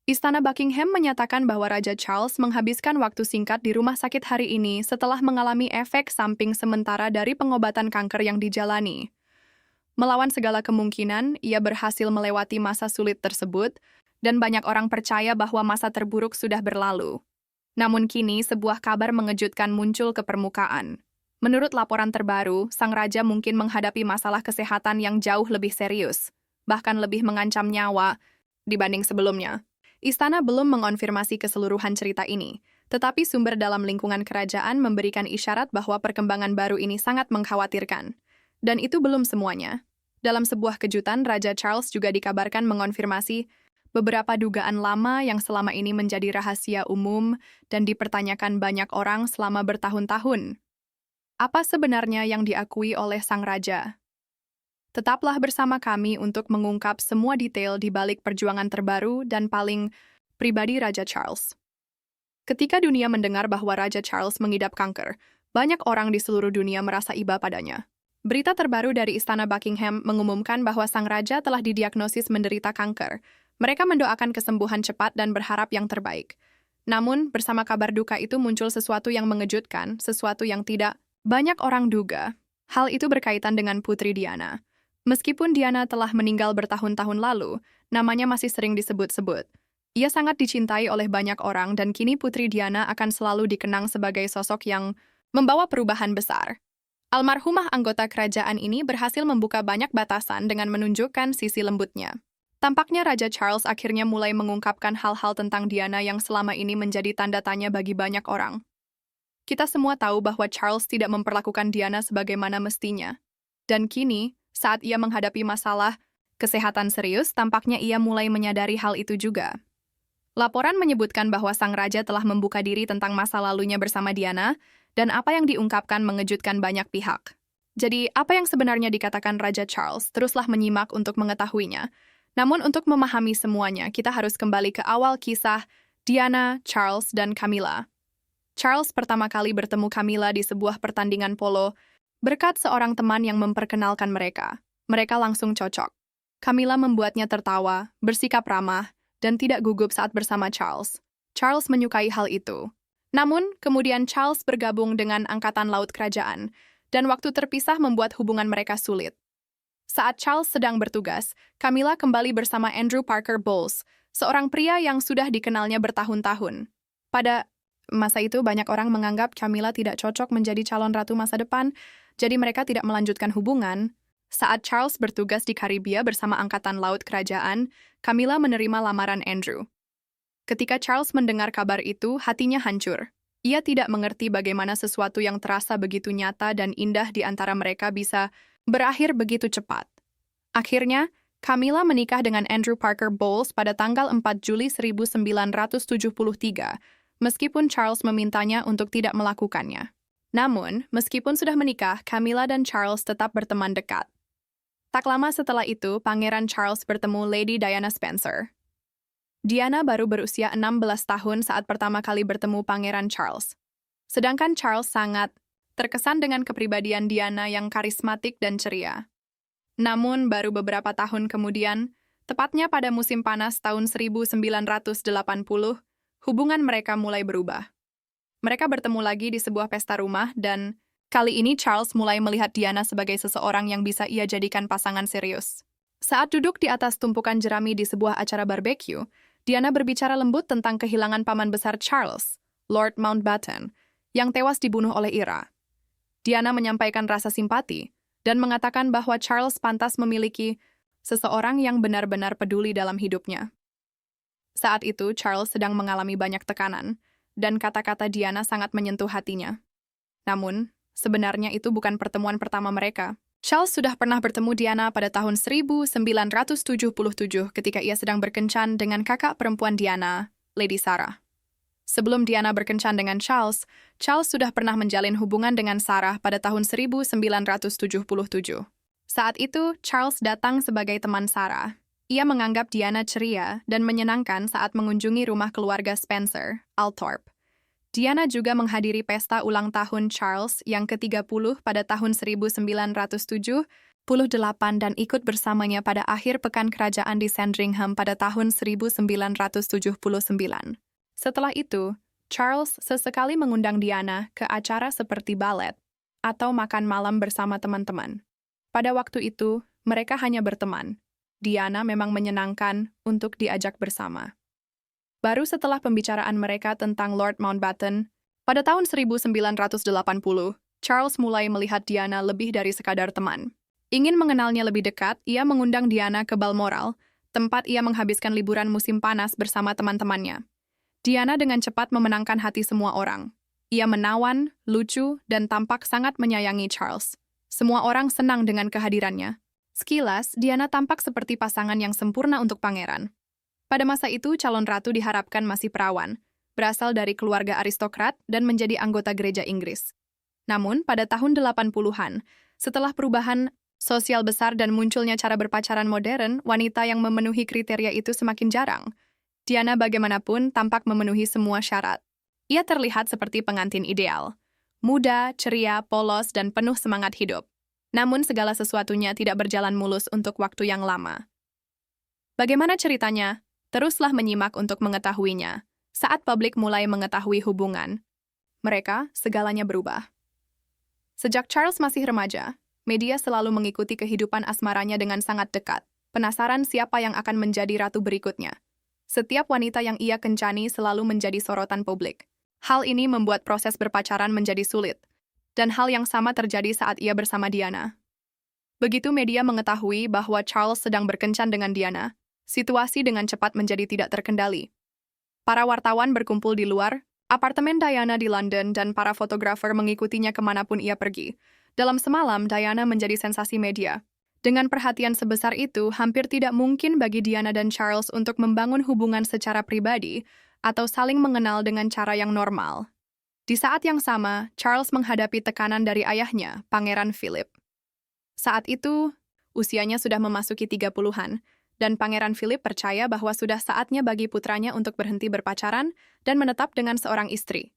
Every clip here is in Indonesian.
Istana Buckingham menyatakan bahwa Raja Charles menghabiskan waktu singkat di rumah sakit hari ini setelah mengalami efek samping sementara dari pengobatan kanker yang dijalani. Melawan segala kemungkinan, ia berhasil melewati masa sulit tersebut, dan banyak orang percaya bahwa masa terburuk sudah berlalu. Namun kini, sebuah kabar mengejutkan muncul ke permukaan. Menurut laporan terbaru, sang raja mungkin menghadapi masalah kesehatan yang jauh lebih serius, bahkan lebih mengancam nyawa dibanding sebelumnya. Istana belum mengonfirmasi keseluruhan cerita ini, tetapi sumber dalam lingkungan kerajaan memberikan isyarat bahwa perkembangan baru ini sangat mengkhawatirkan. Dan itu belum semuanya. Dalam sebuah kejutan, Raja Charles juga dikabarkan mengonfirmasi beberapa dugaan lama yang selama ini menjadi rahasia umum dan dipertanyakan banyak orang selama bertahun-tahun. Apa sebenarnya yang diakui oleh sang raja? Tetaplah bersama kami untuk mengungkap semua detail di balik perjuangan terbaru dan paling pribadi Raja Charles. Ketika dunia mendengar bahwa Raja Charles mengidap kanker, banyak orang di seluruh dunia merasa iba padanya. Berita terbaru dari Istana Buckingham mengumumkan bahwa sang raja telah didiagnosis menderita kanker. Mereka mendoakan kesembuhan cepat dan berharap yang terbaik. Namun, bersama kabar duka itu muncul sesuatu yang mengejutkan, sesuatu yang tidak banyak orang duga. Hal itu berkaitan dengan Putri Diana. Meskipun Diana telah meninggal bertahun-tahun lalu, namanya masih sering disebut-sebut. Ia sangat dicintai oleh banyak orang dan kini Putri Diana akan selalu dikenang sebagai sosok yang membawa perubahan besar. Almarhumah anggota kerajaan ini berhasil membuka banyak batasan dengan menunjukkan sisi lembutnya. Tampaknya Raja Charles akhirnya mulai mengungkapkan hal-hal tentang Diana yang selama ini menjadi tanda tanya bagi banyak orang. Kita semua tahu bahwa Charles tidak memperlakukan Diana sebagaimana mestinya. Dan kini, saat ia menghadapi masalah kesehatan serius, tampaknya ia mulai menyadari hal itu juga. Laporan menyebutkan bahwa sang raja telah membuka diri tentang masa lalunya bersama Diana, dan apa yang diungkapkan mengejutkan banyak pihak. Jadi, apa yang sebenarnya dikatakan Raja Charles, teruslah menyimak untuk mengetahuinya. Namun untuk memahami semuanya, kita harus kembali ke awal kisah Diana, Charles, dan Camilla. Charles pertama kali bertemu Camilla di sebuah pertandingan polo, berkat seorang teman yang memperkenalkan mereka. Mereka langsung cocok. Camilla membuatnya tertawa, bersikap ramah, dan tidak gugup saat bersama Charles. Charles menyukai hal itu. Namun, kemudian Charles bergabung dengan Angkatan Laut Kerajaan, dan waktu terpisah membuat hubungan mereka sulit. Saat Charles sedang bertugas, Camilla kembali bersama Andrew Parker Bowles, seorang pria yang sudah dikenalnya bertahun-tahun. Pada masa itu, banyak orang menganggap Camilla tidak cocok menjadi calon ratu masa depan, jadi mereka tidak melanjutkan hubungan. Saat Charles bertugas di Karibia bersama Angkatan Laut Kerajaan, Camilla menerima lamaran Andrew. Ketika Charles mendengar kabar itu, hatinya hancur. Ia tidak mengerti bagaimana sesuatu yang terasa begitu nyata dan indah di antara mereka bisa berakhir begitu cepat. Akhirnya, Camilla menikah dengan Andrew Parker Bowles pada tanggal 4 Juli 1973, meskipun Charles memintanya untuk tidak melakukannya. Namun, meskipun sudah menikah, Camilla dan Charles tetap berteman dekat. Tak lama setelah itu, Pangeran Charles bertemu Lady Diana Spencer. Diana baru berusia 16 tahun saat pertama kali bertemu Pangeran Charles. Sedangkan Charles sangat terkesan dengan kepribadian Diana yang karismatik dan ceria. Namun, baru beberapa tahun kemudian, tepatnya pada musim panas tahun 1980, hubungan mereka mulai berubah. Mereka bertemu lagi di sebuah pesta rumah dan kali ini Charles mulai melihat Diana sebagai seseorang yang bisa ia jadikan pasangan serius. Saat duduk di atas tumpukan jerami di sebuah acara barbecue, Diana berbicara lembut tentang kehilangan paman besar Charles, Lord Mountbatten, yang tewas dibunuh oleh Ira. Diana menyampaikan rasa simpati dan mengatakan bahwa Charles pantas memiliki seseorang yang benar-benar peduli dalam hidupnya. Saat itu, Charles sedang mengalami banyak tekanan, dan kata-kata Diana sangat menyentuh hatinya. Namun, sebenarnya itu bukan pertemuan pertama mereka. Charles sudah pernah bertemu Diana pada tahun 1977 ketika ia sedang berkencan dengan kakak perempuan Diana, Lady Sarah. Sebelum Diana berkencan dengan Charles, Charles sudah pernah menjalin hubungan dengan Sarah pada tahun 1977. Saat itu, Charles datang sebagai teman Sarah. Ia menganggap Diana ceria dan menyenangkan saat mengunjungi rumah keluarga Spencer, Althorp. Diana juga menghadiri pesta ulang tahun Charles yang ke-30 pada tahun 1907, dan ikut bersamanya pada akhir pekan kerajaan di Sandringham pada tahun 1979. Setelah itu, Charles sesekali mengundang Diana ke acara seperti balet atau makan malam bersama teman-teman. Pada waktu itu, mereka hanya berteman. Diana memang menyenangkan untuk diajak bersama. Baru setelah pembicaraan mereka tentang Lord Mountbatten, pada tahun 1980, Charles mulai melihat Diana lebih dari sekadar teman. Ingin mengenalnya lebih dekat, ia mengundang Diana ke Balmoral, tempat ia menghabiskan liburan musim panas bersama teman-temannya. Diana dengan cepat memenangkan hati semua orang. Ia menawan, lucu, dan tampak sangat menyayangi Charles. Semua orang senang dengan kehadirannya. Sekilas, Diana tampak seperti pasangan yang sempurna untuk pangeran. Pada masa itu, calon ratu diharapkan masih perawan, berasal dari keluarga aristokrat dan menjadi anggota gereja Inggris. Namun, pada tahun 80-an, setelah perubahan sosial besar dan munculnya cara berpacaran modern, wanita yang memenuhi kriteria itu semakin jarang. Diana bagaimanapun tampak memenuhi semua syarat. Ia terlihat seperti pengantin ideal. Muda, ceria, polos, dan penuh semangat hidup. Namun segala sesuatunya tidak berjalan mulus untuk waktu yang lama. Bagaimana ceritanya? Teruslah menyimak untuk mengetahuinya. Saat publik mulai mengetahui hubungan mereka, segalanya berubah. Sejak Charles masih remaja, media selalu mengikuti kehidupan asmaranya dengan sangat dekat, penasaran siapa yang akan menjadi ratu berikutnya. Setiap wanita yang ia kencani selalu menjadi sorotan publik. Hal ini membuat proses berpacaran menjadi sulit, dan hal yang sama terjadi saat ia bersama Diana. Begitu media mengetahui bahwa Charles sedang berkencan dengan Diana, situasi dengan cepat menjadi tidak terkendali. Para wartawan berkumpul di luar apartemen Diana di London dan para fotografer mengikutinya kemanapun ia pergi. Dalam semalam, Diana menjadi sensasi media. Dengan perhatian sebesar itu, hampir tidak mungkin bagi Diana dan Charles untuk membangun hubungan secara pribadi atau saling mengenal dengan cara yang normal. Di saat yang sama, Charles menghadapi tekanan dari ayahnya, Pangeran Philip. Saat itu, usianya sudah memasuki 30-an, dan Pangeran Philip percaya bahwa sudah saatnya bagi putranya untuk berhenti berpacaran dan menetap dengan seorang istri.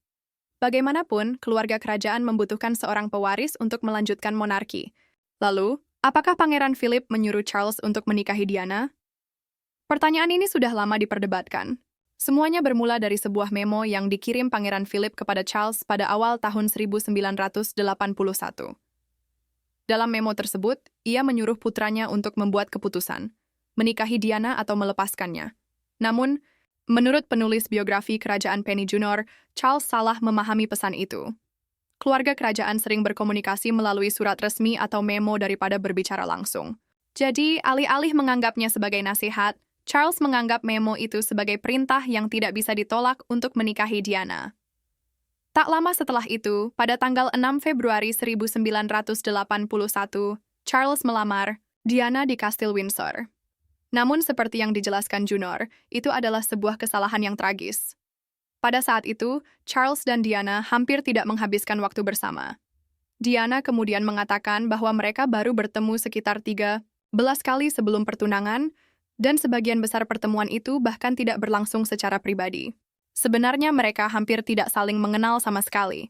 Bagaimanapun, keluarga kerajaan membutuhkan seorang pewaris untuk melanjutkan monarki. Lalu, apakah Pangeran Philip menyuruh Charles untuk menikahi Diana? Pertanyaan ini sudah lama diperdebatkan. Semuanya bermula dari sebuah memo yang dikirim Pangeran Philip kepada Charles pada awal tahun 1981. Dalam memo tersebut, ia menyuruh putranya untuk membuat keputusan, menikahi Diana atau melepaskannya. Namun, menurut penulis biografi kerajaan Penny Junor, Charles salah memahami pesan itu. Keluarga kerajaan sering berkomunikasi melalui surat resmi atau memo daripada berbicara langsung. Jadi, alih-alih menganggapnya sebagai nasihat, Charles menganggap memo itu sebagai perintah yang tidak bisa ditolak untuk menikahi Diana. Tak lama setelah itu, pada tanggal 6 Februari 1981, Charles melamar Diana di Kastil Windsor. Namun seperti yang dijelaskan Junor, itu adalah sebuah kesalahan yang tragis. Pada saat itu, Charles dan Diana hampir tidak menghabiskan waktu bersama. Diana kemudian mengatakan bahwa mereka baru bertemu sekitar 13 kali sebelum pertunangan, dan sebagian besar pertemuan itu bahkan tidak berlangsung secara pribadi. Sebenarnya mereka hampir tidak saling mengenal sama sekali.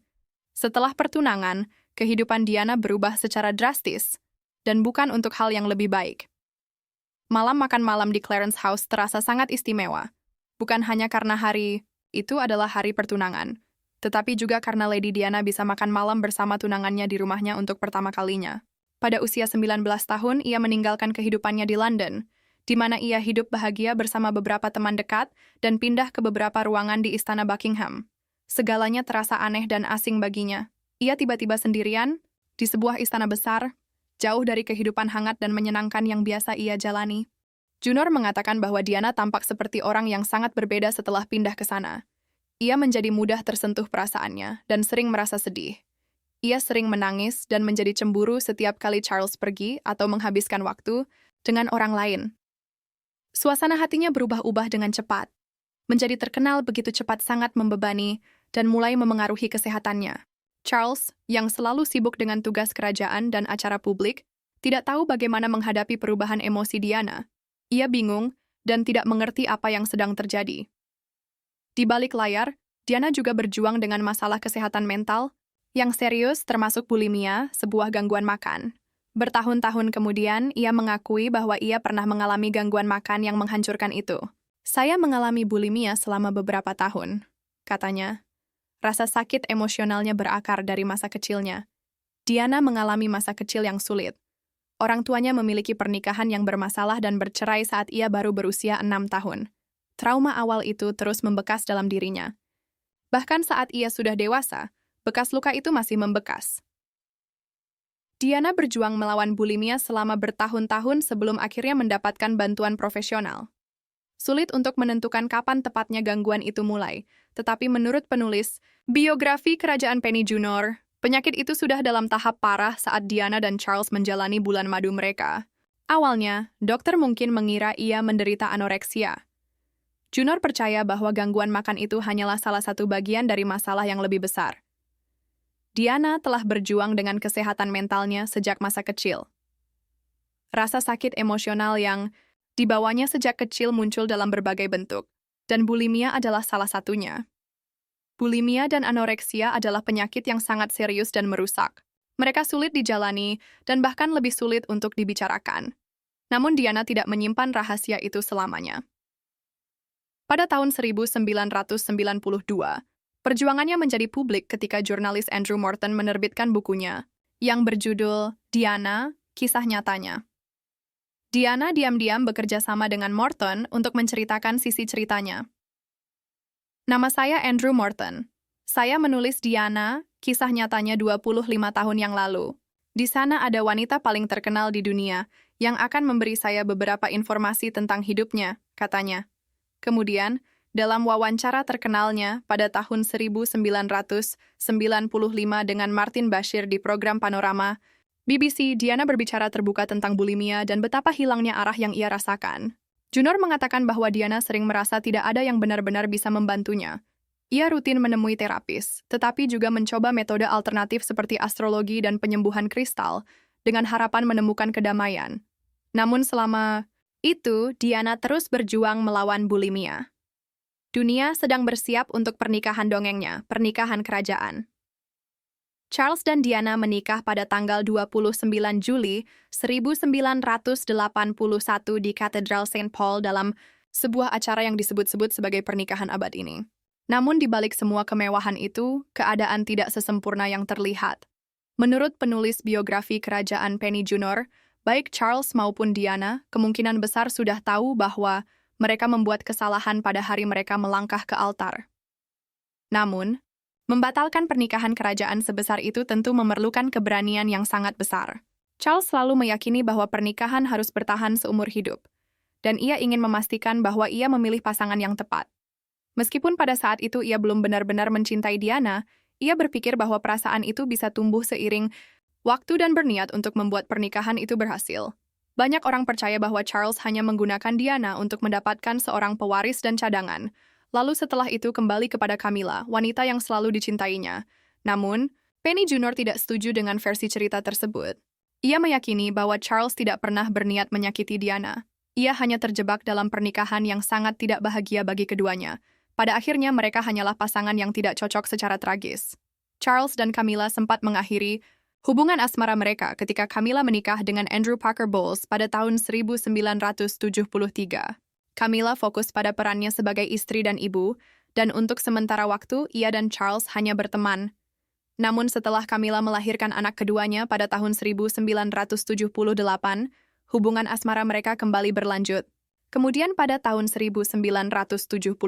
Setelah pertunangan, kehidupan Diana berubah secara drastis, dan bukan untuk hal yang lebih baik. Malam makan malam di Clarence House terasa sangat istimewa. Bukan hanya karena hari itu adalah hari pertunangan, tetapi juga karena Lady Diana bisa makan malam bersama tunangannya di rumahnya untuk pertama kalinya. Pada usia 19 tahun, ia meninggalkan kehidupannya di London, di mana ia hidup bahagia bersama beberapa teman dekat dan pindah ke beberapa ruangan di Istana Buckingham. Segalanya terasa aneh dan asing baginya. Ia tiba-tiba sendirian, di sebuah istana besar, jauh dari kehidupan hangat dan menyenangkan yang biasa ia jalani. Junor mengatakan bahwa Diana tampak seperti orang yang sangat berbeda setelah pindah ke sana. Ia menjadi mudah tersentuh perasaannya dan sering merasa sedih. Ia sering menangis dan menjadi cemburu setiap kali Charles pergi atau menghabiskan waktu dengan orang lain. Suasana hatinya berubah-ubah dengan cepat. Menjadi terkenal begitu cepat sangat membebani dan mulai memengaruhi kesehatannya. Charles, yang selalu sibuk dengan tugas kerajaan dan acara publik, tidak tahu bagaimana menghadapi perubahan emosi Diana. Ia bingung dan tidak mengerti apa yang sedang terjadi. Di balik layar, Diana juga berjuang dengan masalah kesehatan mental yang serius termasuk bulimia, sebuah gangguan makan. Bertahun-tahun kemudian, ia mengakui bahwa ia pernah mengalami gangguan makan yang menghancurkan itu. Saya mengalami bulimia selama beberapa tahun, katanya. Rasa sakit emosionalnya berakar dari masa kecilnya. Diana mengalami masa kecil yang sulit. Orang tuanya memiliki pernikahan yang bermasalah dan bercerai saat ia baru berusia 6 tahun. Trauma awal itu terus membekas dalam dirinya. Bahkan saat ia sudah dewasa, bekas luka itu masih membekas. Diana berjuang melawan bulimia selama bertahun-tahun sebelum akhirnya mendapatkan bantuan profesional. Sulit untuk menentukan kapan tepatnya gangguan itu mulai, tetapi menurut penulis biografi Kerajaan Penny Junor, penyakit itu sudah dalam tahap parah saat Diana dan Charles menjalani bulan madu mereka. Awalnya, dokter mungkin mengira ia menderita anoreksia. Junor percaya bahwa gangguan makan itu hanyalah salah satu bagian dari masalah yang lebih besar. Diana telah berjuang dengan kesehatan mentalnya sejak masa kecil. Rasa sakit emosional yang dibawanya sejak kecil muncul dalam berbagai bentuk, dan bulimia adalah salah satunya. Bulimia dan anoreksia adalah penyakit yang sangat serius dan merusak. Mereka sulit dijalani dan bahkan lebih sulit untuk dibicarakan. Namun Diana tidak menyimpan rahasia itu selamanya. Pada tahun 1992, perjuangannya menjadi publik ketika jurnalis Andrew Morton menerbitkan bukunya yang berjudul Diana, Kisah Nyatanya. Diana diam-diam bekerja sama dengan Morton untuk menceritakan sisi ceritanya. Nama saya Andrew Morton. Saya menulis Diana, kisah nyatanya 25 tahun yang lalu. Di sana ada wanita paling terkenal di dunia yang akan memberi saya beberapa informasi tentang hidupnya, katanya. Kemudian, dalam wawancara terkenalnya pada tahun 1995 dengan Martin Bashir di program Panorama, BBC, Diana berbicara terbuka tentang bulimia dan betapa hilangnya arah yang ia rasakan. Junor mengatakan bahwa Diana sering merasa tidak ada yang benar-benar bisa membantunya. Ia rutin menemui terapis, tetapi juga mencoba metode alternatif seperti astrologi dan penyembuhan kristal dengan harapan menemukan kedamaian. Namun selama itu, Diana terus berjuang melawan bulimia. Dunia sedang bersiap untuk pernikahan dongengnya, pernikahan kerajaan. Charles dan Diana menikah pada tanggal 29 Juli 1981 di Katedral St. Paul dalam sebuah acara yang disebut-sebut sebagai pernikahan abad ini. Namun di balik semua kemewahan itu, keadaan tidak sesempurna yang terlihat. Menurut penulis biografi Kerajaan Penny Junor, baik Charles maupun Diana kemungkinan besar sudah tahu bahwa mereka membuat kesalahan pada hari mereka melangkah ke altar. Namun, membatalkan pernikahan kerajaan sebesar itu tentu memerlukan keberanian yang sangat besar. Charles selalu meyakini bahwa pernikahan harus bertahan seumur hidup, dan ia ingin memastikan bahwa ia memilih pasangan yang tepat. Meskipun pada saat itu ia belum benar-benar mencintai Diana, ia berpikir bahwa perasaan itu bisa tumbuh seiring waktu dan berniat untuk membuat pernikahan itu berhasil. Banyak orang percaya bahwa Charles hanya menggunakan Diana untuk mendapatkan seorang pewaris dan cadangan, lalu setelah itu kembali kepada Camilla, wanita yang selalu dicintainya. Namun, Penny Junor tidak setuju dengan versi cerita tersebut. Ia meyakini bahwa Charles tidak pernah berniat menyakiti Diana. Ia hanya terjebak dalam pernikahan yang sangat tidak bahagia bagi keduanya. Pada akhirnya mereka hanyalah pasangan yang tidak cocok secara tragis. Charles dan Camilla sempat mengakhiri hubungan asmara mereka ketika Camilla menikah dengan Andrew Parker Bowles pada tahun 1973. Camilla fokus pada perannya sebagai istri dan ibu, dan untuk sementara waktu ia dan Charles hanya berteman. Namun setelah Camilla melahirkan anak keduanya pada tahun 1978, hubungan asmara mereka kembali berlanjut. Kemudian pada tahun 1979,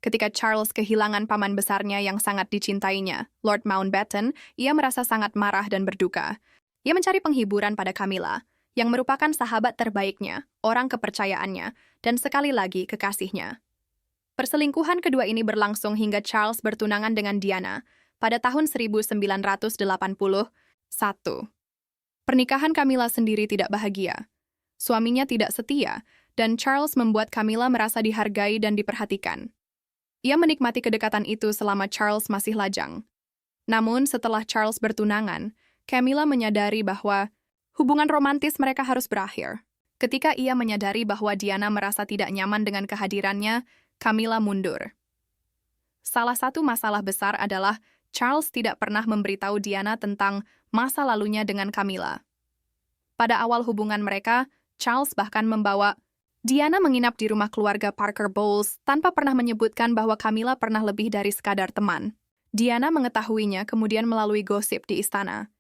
ketika Charles kehilangan paman besarnya yang sangat dicintainya, Lord Mountbatten, ia merasa sangat marah dan berduka. Ia mencari penghiburan pada Camilla, yang merupakan sahabat terbaiknya, orang kepercayaannya, dan sekali lagi kekasihnya. Perselingkuhan kedua ini berlangsung hingga Charles bertunangan dengan Diana pada tahun 1981. Pernikahan Camilla sendiri tidak bahagia. Suaminya tidak setia, dan Charles membuat Camilla merasa dihargai dan diperhatikan. Ia menikmati kedekatan itu selama Charles masih lajang. Namun setelah Charles bertunangan, Camilla menyadari bahwa hubungan romantis mereka harus berakhir. Ketika ia menyadari bahwa Diana merasa tidak nyaman dengan kehadirannya, Camilla mundur. Salah satu masalah besar adalah Charles tidak pernah memberitahu Diana tentang masa lalunya dengan Camilla. Pada awal hubungan mereka, Charles bahkan membawa Diana menginap di rumah keluarga Parker Bowles tanpa pernah menyebutkan bahwa Camilla pernah lebih dari sekadar teman. Diana mengetahuinya kemudian melalui gosip di istana.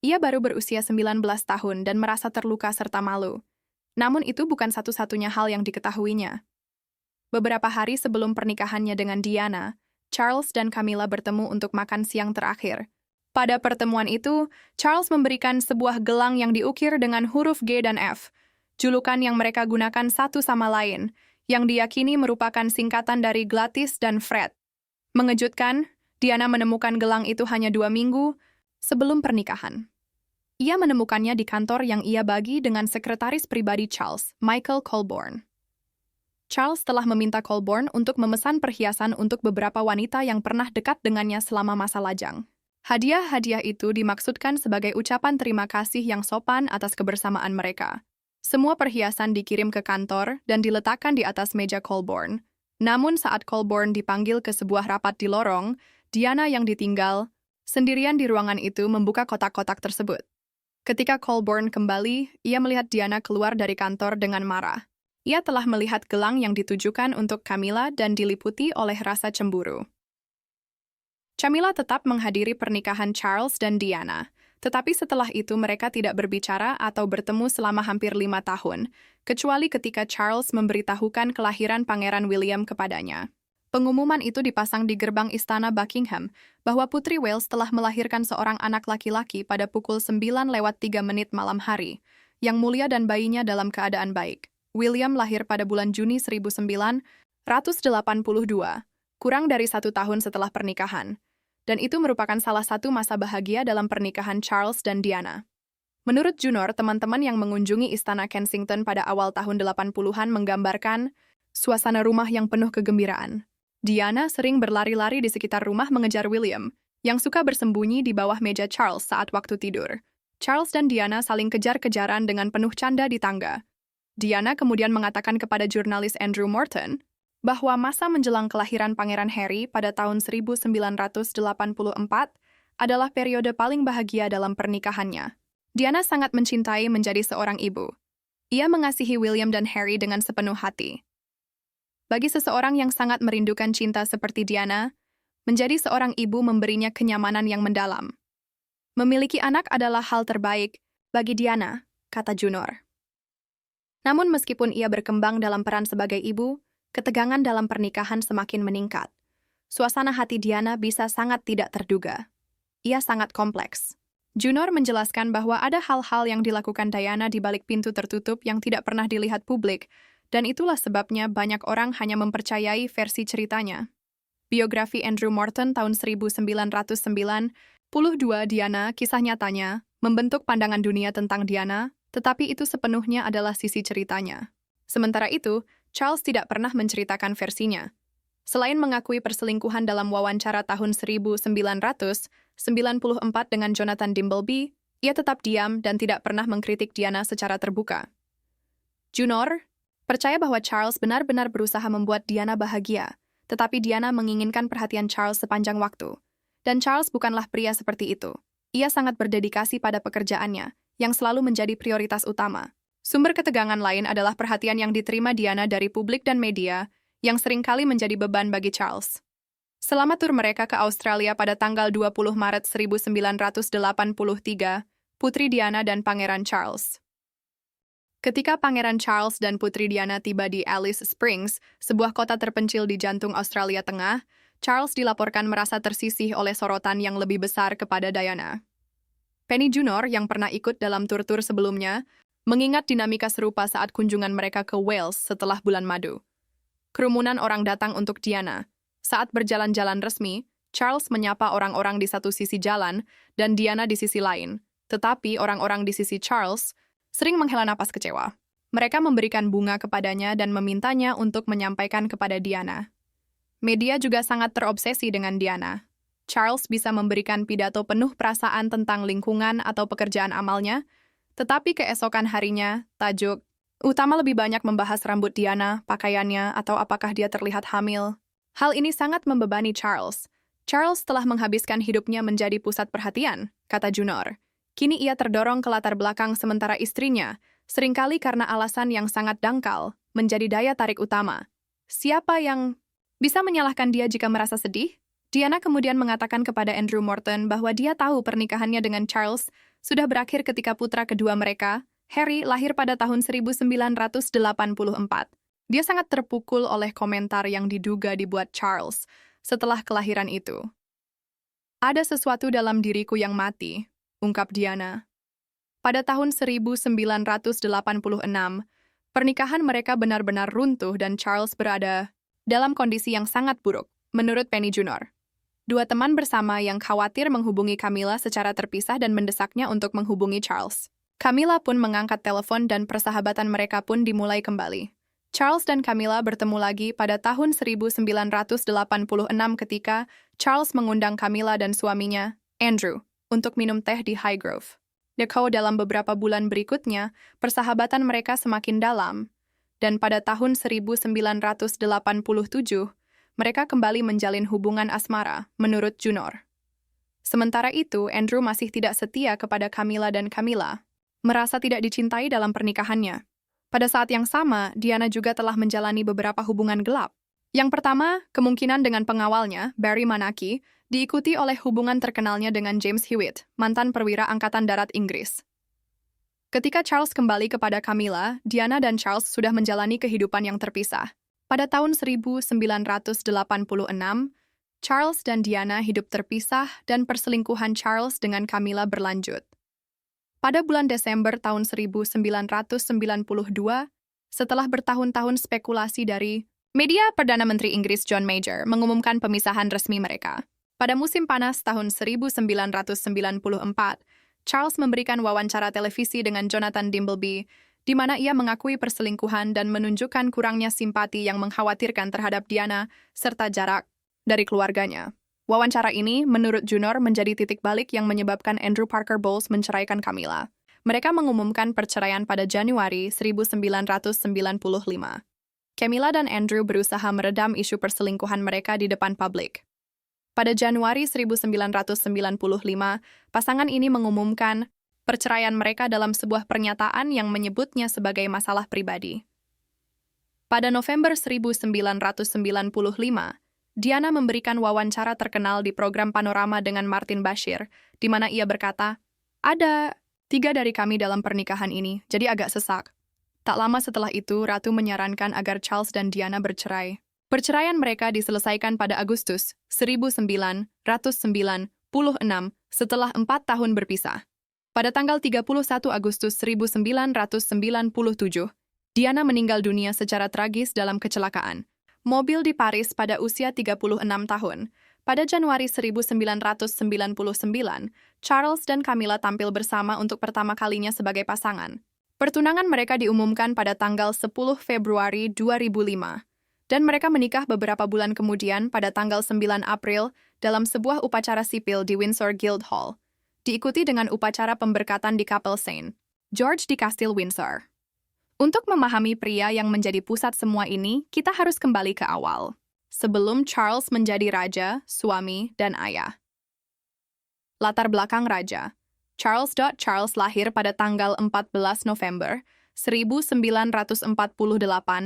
Ia baru berusia 19 tahun dan merasa terluka serta malu. Namun itu bukan satu-satunya hal yang diketahuinya. Beberapa hari sebelum pernikahannya dengan Diana, Charles dan Camilla bertemu untuk makan siang terakhir. Pada pertemuan itu, Charles memberikan sebuah gelang yang diukir dengan huruf G dan F, julukan yang mereka gunakan satu sama lain, yang diyakini merupakan singkatan dari Gladys dan Fred. Mengejutkan, Diana menemukan gelang itu hanya 2 minggu sebelum pernikahan. Ia menemukannya di kantor yang ia bagi dengan sekretaris pribadi Charles, Michael Colborne. Charles telah meminta Colborne untuk memesan perhiasan untuk beberapa wanita yang pernah dekat dengannya selama masa lajang. Hadiah-hadiah itu dimaksudkan sebagai ucapan terima kasih yang sopan atas kebersamaan mereka. Semua perhiasan dikirim ke kantor dan diletakkan di atas meja Colborne. Namun saat Colborne dipanggil ke sebuah rapat di lorong, Diana yang ditinggal sendirian di ruangan itu membuka kotak-kotak tersebut. Ketika Colborne kembali, ia melihat Diana keluar dari kantor dengan marah. Ia telah melihat gelang yang ditujukan untuk Camilla dan diliputi oleh rasa cemburu. Camilla tetap menghadiri pernikahan Charles dan Diana, tetapi setelah itu mereka tidak berbicara atau bertemu selama hampir 5 tahun, kecuali ketika Charles memberitahukan kelahiran Pangeran William kepadanya. Pengumuman itu dipasang di gerbang istana Buckingham bahwa Putri Wales telah melahirkan seorang anak laki-laki pada pukul 9:03 malam hari, yang mulia dan bayinya dalam keadaan baik. William lahir pada bulan Juni 1982, kurang dari 1 tahun setelah pernikahan, dan itu merupakan salah satu masa bahagia dalam pernikahan Charles dan Diana. Menurut Junor, teman-teman yang mengunjungi Istana Kensington pada awal tahun 80-an menggambarkan suasana rumah yang penuh kegembiraan. Diana sering berlari-lari di sekitar rumah mengejar William, yang suka bersembunyi di bawah meja Charles saat waktu tidur. Charles dan Diana saling kejar-kejaran dengan penuh canda di tangga. Diana kemudian mengatakan kepada jurnalis Andrew Morton bahwa masa menjelang kelahiran Pangeran Harry pada tahun 1984 adalah periode paling bahagia dalam pernikahannya. Diana sangat mencintai menjadi seorang ibu. Ia mengasihi William dan Harry dengan sepenuh hati. Bagi seseorang yang sangat merindukan cinta seperti Diana, menjadi seorang ibu memberinya kenyamanan yang mendalam. Memiliki anak adalah hal terbaik bagi Diana, kata Junor. Namun meskipun ia berkembang dalam peran sebagai ibu, ketegangan dalam pernikahan semakin meningkat. Suasana hati Diana bisa sangat tidak terduga. Ia sangat kompleks. Junor menjelaskan bahwa ada hal-hal yang dilakukan Diana di balik pintu tertutup yang tidak pernah dilihat publik, dan itulah sebabnya banyak orang hanya mempercayai versi ceritanya. Biografi Andrew Morton tahun 1992, Diana, kisah nyatanya, membentuk pandangan dunia tentang Diana, tetapi itu sepenuhnya adalah sisi ceritanya. Sementara itu, Charles tidak pernah menceritakan versinya. Selain mengakui perselingkuhan dalam wawancara tahun 1994 dengan Jonathan Dimbleby, ia tetap diam dan tidak pernah mengkritik Diana secara terbuka. Junor percaya bahwa Charles benar-benar berusaha membuat Diana bahagia, tetapi Diana menginginkan perhatian Charles sepanjang waktu. Dan Charles bukanlah pria seperti itu. Ia sangat berdedikasi pada pekerjaannya, yang selalu menjadi prioritas utama. Sumber ketegangan lain adalah perhatian yang diterima Diana dari publik dan media, yang seringkali menjadi beban bagi Charles. Selama tur mereka ke Australia pada tanggal 20 Maret 1983, Putri Diana dan Pangeran Charles. Ketika Pangeran Charles dan Putri Diana tiba di Alice Springs, sebuah kota terpencil di jantung Australia Tengah, Charles dilaporkan merasa tersisih oleh sorotan yang lebih besar kepada Diana. Penny Junor, yang pernah ikut dalam tur-tur sebelumnya, mengingat dinamika serupa saat kunjungan mereka ke Wales setelah bulan madu. Kerumunan orang datang untuk Diana. Saat berjalan-jalan resmi, Charles menyapa orang-orang di satu sisi jalan dan Diana di sisi lain. Tetapi orang-orang di sisi Charles sering menghela napas kecewa. Mereka memberikan bunga kepadanya dan memintanya untuk menyampaikan kepada Diana. Media juga sangat terobsesi dengan Diana. Charles bisa memberikan pidato penuh perasaan tentang lingkungan atau pekerjaan amalnya, tetapi keesokan harinya, tajuk utama lebih banyak membahas rambut Diana, pakaiannya, atau apakah dia terlihat hamil. Hal ini sangat membebani Charles. Charles telah menghabiskan hidupnya menjadi pusat perhatian, kata Junor. Kini ia terdorong ke latar belakang sementara istrinya, seringkali karena alasan yang sangat dangkal, menjadi daya tarik utama. Siapa yang bisa menyalahkan dia jika merasa sedih? Diana kemudian mengatakan kepada Andrew Morton bahwa dia tahu pernikahannya dengan Charles sudah berakhir ketika putra kedua mereka, Harry, lahir pada tahun 1984. Dia sangat terpukul oleh komentar yang diduga dibuat Charles setelah kelahiran itu. Ada sesuatu dalam diriku yang mati, ungkap Diana. Pada tahun 1986, pernikahan mereka benar-benar runtuh dan Charles berada dalam kondisi yang sangat buruk, menurut Penny Junor. Dua teman bersama yang khawatir menghubungi Camilla secara terpisah dan mendesaknya untuk menghubungi Charles. Camilla pun mengangkat telepon dan persahabatan mereka pun dimulai kembali. Charles dan Camilla bertemu lagi pada tahun 1986 ketika Charles mengundang Camilla dan suaminya, Andrew, untuk minum teh di Highgrove. Dalam beberapa bulan berikutnya, persahabatan mereka semakin dalam, dan pada tahun 1987, mereka kembali menjalin hubungan asmara, menurut Junor. Sementara itu, Andrew masih tidak setia kepada Camilla dan Camilla, merasa tidak dicintai dalam pernikahannya. Pada saat yang sama, Diana juga telah menjalani beberapa hubungan gelap. Yang pertama, kemungkinan dengan pengawalnya, Barry Manaki, diikuti oleh hubungan terkenalnya dengan James Hewitt, mantan perwira Angkatan Darat Inggris. Ketika Charles kembali kepada Camilla, Diana dan Charles sudah menjalani kehidupan yang terpisah. Pada tahun 1986, Charles dan Diana hidup terpisah dan perselingkuhan Charles dengan Camilla berlanjut. Pada bulan Desember tahun 1992, setelah bertahun-tahun spekulasi dari media, Perdana Menteri Inggris John Major mengumumkan pemisahan resmi mereka. Pada musim panas tahun 1994, Charles memberikan wawancara televisi dengan Jonathan Dimbleby, di mana ia mengakui perselingkuhan dan menunjukkan kurangnya simpati yang mengkhawatirkan terhadap Diana serta jarak dari keluarganya. Wawancara ini, menurut Junor, menjadi titik balik yang menyebabkan Andrew Parker Bowles menceraikan Camilla. Mereka mengumumkan perceraian pada Januari 1995. Camilla dan Andrew berusaha meredam isu perselingkuhan mereka di depan publik. Pada Januari 1995, pasangan ini mengumumkan perceraian mereka dalam sebuah pernyataan yang menyebutnya sebagai masalah pribadi. Pada November 1995, Diana memberikan wawancara terkenal di program Panorama dengan Martin Bashir, di mana ia berkata, "Ada 3 dari kami dalam pernikahan ini, jadi agak sesak." Tak lama setelah itu, Ratu menyarankan agar Charles dan Diana bercerai. Perceraian mereka diselesaikan pada Agustus 1996 setelah 4 tahun berpisah. Pada tanggal 31 Agustus 1997, Diana meninggal dunia secara tragis dalam kecelakaan mobil di Paris pada usia 36 tahun. Pada Januari 1999, Charles dan Camilla tampil bersama untuk pertama kalinya sebagai pasangan. Pertunangan mereka diumumkan pada tanggal 10 Februari 2005. Dan mereka menikah beberapa bulan kemudian pada tanggal 9 April dalam sebuah upacara sipil di Windsor Guildhall, diikuti dengan upacara pemberkatan di Kapel St. George di Kastil Windsor. Untuk memahami pria yang menjadi pusat semua ini, kita harus kembali ke awal, sebelum Charles menjadi raja, suami, dan ayah. Latar belakang raja. Charles lahir pada tanggal 14 November 1948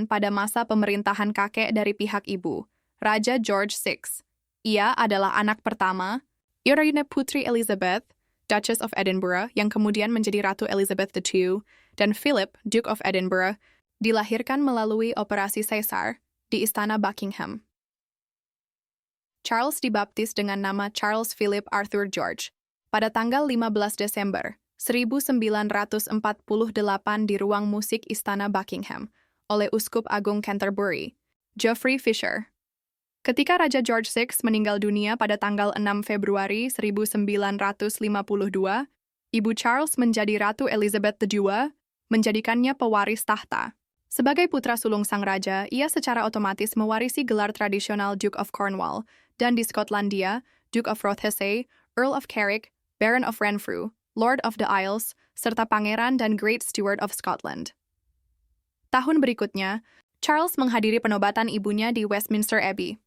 pada masa pemerintahan kakek dari pihak ibu, Raja George VI. Ia adalah anak pertama, Irene Putri Elizabeth, Duchess of Edinburgh, yang kemudian menjadi Ratu Elizabeth II, dan Philip, Duke of Edinburgh, dilahirkan melalui operasi Caesar di Istana Buckingham. Charles dibaptis dengan nama Charles Philip Arthur George pada tanggal 15 Desember 1948 di ruang musik Istana Buckingham oleh Uskup Agung Canterbury, Geoffrey Fisher. Ketika Raja George VI meninggal dunia pada tanggal 6 Februari 1952, Ibu Charles menjadi Ratu Elizabeth II, menjadikannya pewaris tahta. Sebagai putra sulung sang raja, ia secara otomatis mewarisi gelar tradisional Duke of Cornwall, dan di Skotlandia, Duke of Rothesay, Earl of Carrick, Baron of Renfrew, Lord of the Isles, serta Pangeran dan Great Steward of Scotland. Tahun berikutnya, Charles menghadiri penobatan ibunya di Westminster Abbey.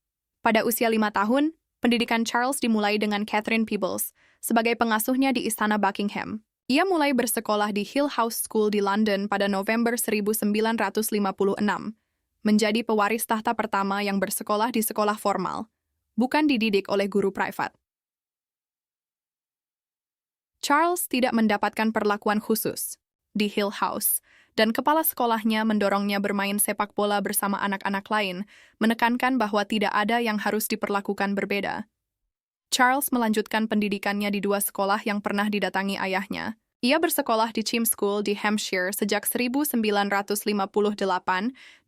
Pada usia 5 tahun, pendidikan Charles dimulai dengan Catherine Peebles sebagai pengasuhnya di Istana Buckingham. Ia mulai bersekolah di Hill House School di London pada November 1956, menjadi pewaris tahta pertama yang bersekolah di sekolah formal, bukan dididik oleh guru privat. Charles tidak mendapatkan perlakuan khusus di Hill House, dan kepala sekolahnya mendorongnya bermain sepak bola bersama anak-anak lain, menekankan bahwa tidak ada yang harus diperlakukan berbeda. Charles melanjutkan pendidikannya di dua sekolah yang pernah didatangi ayahnya. Ia bersekolah di Cheam School di Hampshire sejak 1958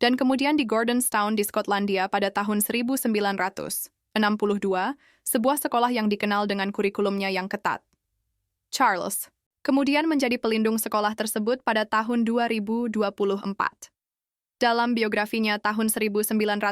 dan kemudian di Gordonstoun di Skotlandia pada tahun 1962, sebuah sekolah yang dikenal dengan kurikulumnya yang ketat. Charles kemudian menjadi pelindung sekolah tersebut pada tahun 2024. Dalam biografinya tahun 1994,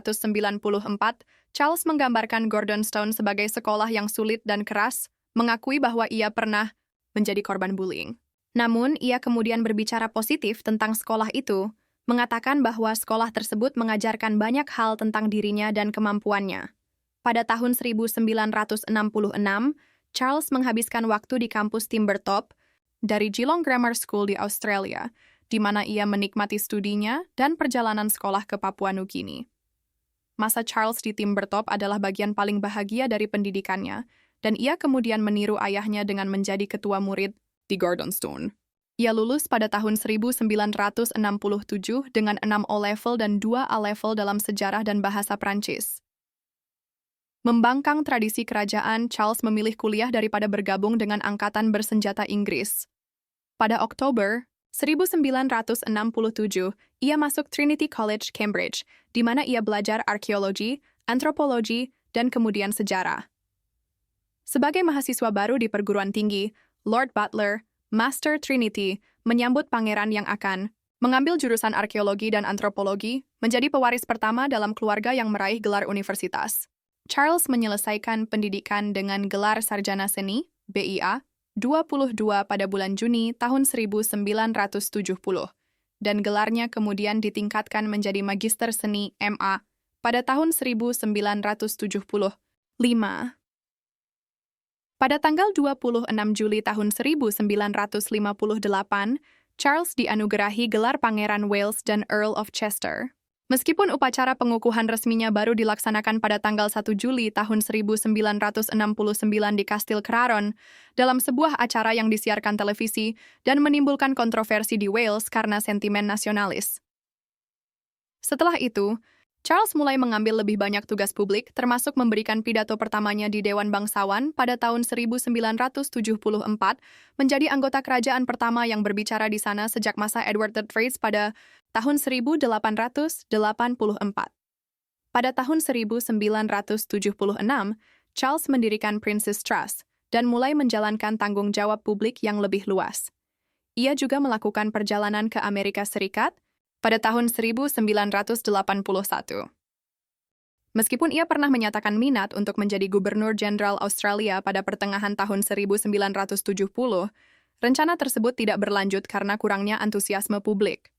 Charles menggambarkan Gordonstoun sebagai sekolah yang sulit dan keras, mengakui bahwa ia pernah menjadi korban bullying. Namun, ia kemudian berbicara positif tentang sekolah itu, mengatakan bahwa sekolah tersebut mengajarkan banyak hal tentang dirinya dan kemampuannya. Pada tahun 1966, Charles menghabiskan waktu di kampus Timbertop dari Geelong Grammar School di Australia, di mana ia menikmati studinya dan perjalanan sekolah ke Papua Nugini. Masa Charles di Timbertop adalah bagian paling bahagia dari pendidikannya, dan ia kemudian meniru ayahnya dengan menjadi ketua murid di Gordonstoun. Ia lulus pada tahun 1967 dengan 6 O-Level dan 2 A-Level dalam sejarah dan bahasa Prancis. Membangkang tradisi kerajaan, Charles memilih kuliah daripada bergabung dengan Angkatan Bersenjata Inggris. Pada Oktober 1967, ia masuk Trinity College, Cambridge, di mana ia belajar arkeologi, antropologi, dan kemudian sejarah. Sebagai mahasiswa baru di perguruan tinggi, Lord Butler, Master Trinity, menyambut pangeran yang akan mengambil jurusan arkeologi dan antropologi, menjadi pewaris pertama dalam keluarga yang meraih gelar universitas. Charles menyelesaikan pendidikan dengan gelar Sarjana Seni, BIA, 22 pada bulan Juni tahun 1970, dan gelarnya kemudian ditingkatkan menjadi Magister Seni MA pada tahun 1975. Pada tanggal 26 Juli tahun 1958, Charles dianugerahi gelar Pangeran Wales dan Earl of Chester. Meskipun upacara pengukuhan resminya baru dilaksanakan pada tanggal 1 Juli tahun 1969 di Kastil Craron, dalam sebuah acara yang disiarkan televisi dan menimbulkan kontroversi di Wales karena sentimen nasionalis. Setelah itu, Charles mulai mengambil lebih banyak tugas publik, termasuk memberikan pidato pertamanya di Dewan Bangsawan pada tahun 1974, menjadi anggota kerajaan pertama yang berbicara di sana sejak masa Edward III pada tahun 1884. Pada tahun 1976, Charles mendirikan Prince's Trust dan mulai menjalankan tanggung jawab publik yang lebih luas. Ia juga melakukan perjalanan ke Amerika Serikat pada tahun 1981. Meskipun ia pernah menyatakan minat untuk menjadi Gubernur Jenderal Australia pada pertengahan tahun 1970, rencana tersebut tidak berlanjut karena kurangnya antusiasme publik.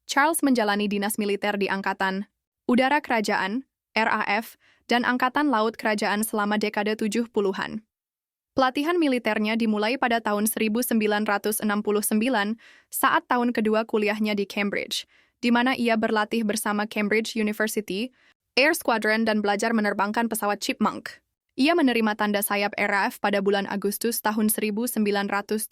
Charles menjalani dinas militer di Angkatan Udara Kerajaan, RAF, dan Angkatan Laut Kerajaan selama dekade 70-an. Pelatihan militernya dimulai pada tahun 1969 saat tahun kedua kuliahnya di Cambridge, di mana ia berlatih bersama Cambridge University, Air Squadron dan belajar menerbangkan pesawat Chipmunk. Ia menerima tanda sayap RAF pada bulan Agustus tahun 1971.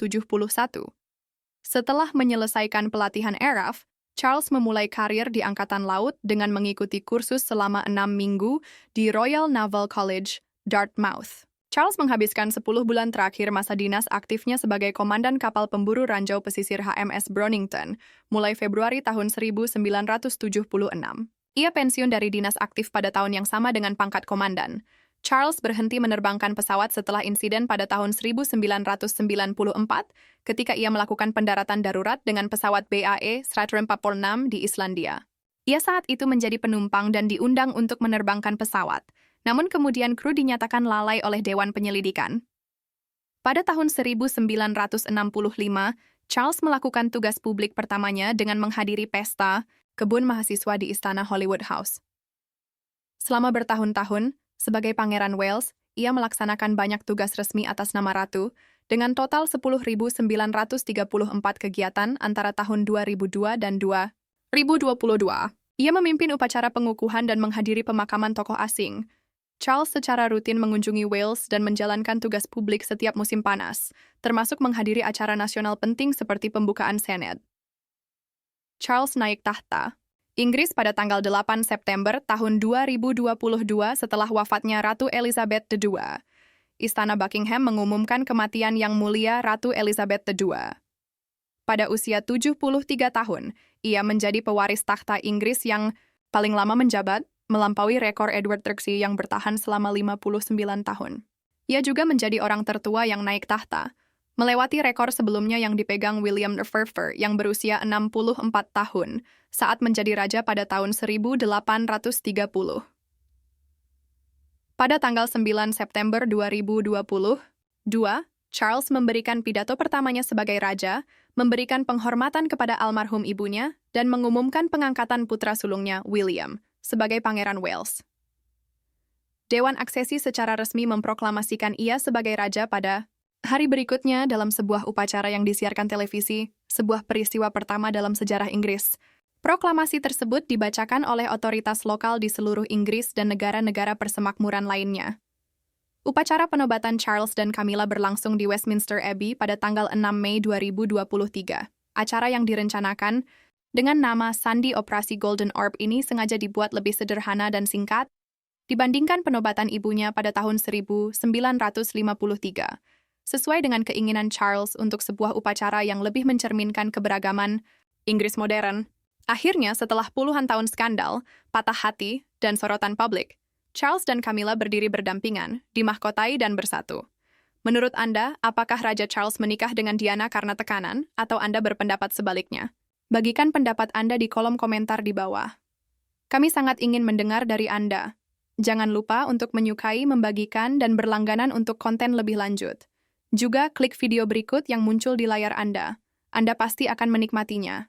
Setelah menyelesaikan pelatihan RAF, Charles memulai karir di Angkatan Laut dengan mengikuti kursus selama 6 minggu di Royal Naval College, Dartmouth. Charles menghabiskan 10 bulan terakhir masa dinas aktifnya sebagai komandan kapal pemburu ranjau pesisir HMS Brownington, mulai Februari tahun 1976. Ia pensiun dari dinas aktif pada tahun yang sama dengan pangkat komandan. Charles berhenti menerbangkan pesawat setelah insiden pada tahun 1994 ketika ia melakukan pendaratan darurat dengan pesawat BAe 146 di Islandia. Ia saat itu menjadi penumpang dan diundang untuk menerbangkan pesawat, namun kemudian kru dinyatakan lalai oleh Dewan Penyelidikan. Pada tahun 1965, Charles melakukan tugas publik pertamanya dengan menghadiri pesta kebun mahasiswa di Istana Hollywood House. Selama bertahun-tahun, sebagai Pangeran Wales, ia melaksanakan banyak tugas resmi atas nama Ratu, dengan total 10.934 kegiatan antara tahun 2002 dan 2022. Ia memimpin upacara pengukuhan dan menghadiri pemakaman tokoh asing. Charles secara rutin mengunjungi Wales dan menjalankan tugas publik setiap musim panas, termasuk menghadiri acara nasional penting seperti pembukaan Senat. Charles naik tahta Inggris pada tanggal 8 September tahun 2022 setelah wafatnya Ratu Elizabeth II. Istana Buckingham mengumumkan kematian Yang Mulia Ratu Elizabeth II. Pada usia 73 tahun, ia menjadi pewaris takhta Inggris yang paling lama menjabat, melampaui rekor Edward III yang bertahan selama 59 tahun. Ia juga menjadi orang tertua yang naik tahta, melewati rekor sebelumnya yang dipegang William I yang berusia 64 tahun saat menjadi raja pada tahun 1830. Pada tanggal 9 September 2022, Charles memberikan pidato pertamanya sebagai raja, memberikan penghormatan kepada almarhum ibunya, dan mengumumkan pengangkatan putra sulungnya, William, sebagai Pangeran Wales. Dewan Aksesi secara resmi memproklamasikan ia sebagai raja pada hari berikutnya dalam sebuah upacara yang disiarkan televisi, sebuah peristiwa pertama dalam sejarah Inggris. Proklamasi tersebut dibacakan oleh otoritas lokal di seluruh Inggris dan negara-negara persemakmuran lainnya. Upacara penobatan Charles dan Camilla berlangsung di Westminster Abbey pada tanggal 6 Mei 2023. Acara yang direncanakan dengan nama Sandi Operasi Golden Orb ini sengaja dibuat lebih sederhana dan singkat dibandingkan penobatan ibunya pada tahun 1953, sesuai dengan keinginan Charles untuk sebuah upacara yang lebih mencerminkan keberagaman Inggris modern. Akhirnya, setelah puluhan tahun skandal, patah hati, dan sorotan publik, Charles dan Camilla berdiri berdampingan, dimahkotai dan bersatu. Menurut Anda, apakah Raja Charles menikah dengan Diana karena tekanan, atau Anda berpendapat sebaliknya? Bagikan pendapat Anda di kolom komentar di bawah. Kami sangat ingin mendengar dari Anda. Jangan lupa untuk menyukai, membagikan, dan berlangganan untuk konten lebih lanjut. Juga klik video berikut yang muncul di layar Anda. Anda pasti akan menikmatinya.